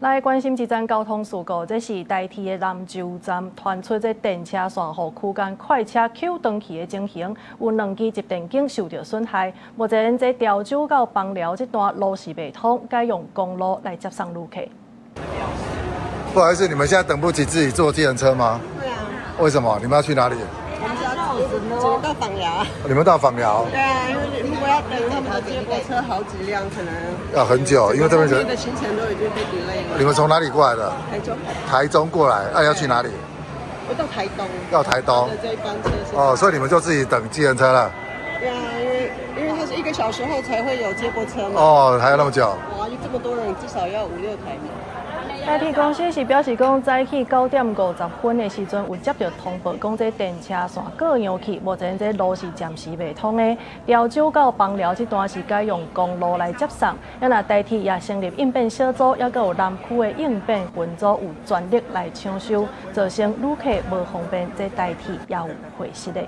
來關心這站交通事故，這是台鐵的南州站傳出這電車線和區間快車扣長期的情形，有2支集電徑受到損害。目前這潮州到枋寮這段路是未通，改用公路來接送旅客。不好意思，你們現在等不及自己坐計程車嗎？對啊。為什麼？你們要去哪裡？我們要到枋寮。你們到枋寮？對啊，因為如果要等他們的接駁車好幾輛，可能要很久，因為這邊人的行程都已經被 delay 了。你們從哪裡過來的？台中。台中過來，要去哪裡？我到台東。到台東。這一班車是。哦，所以你們就自己等計程車了。對啊，因為它是1個小時後才會有接駁車嘛。哦，還有那麼久。哇，就這麼多人，至少要5、6台嘛。台鐵公司是表示講，早起9點50分的時陣，有接到通報，講這電車線過揚去，目前這路是暫時未通的。潮州到枋寮這段是改用公路來接送，那台鐵也成立應變小組，也有南區的應變分組有全力來搶修，造成旅客無方便，這台鐵也有會失的。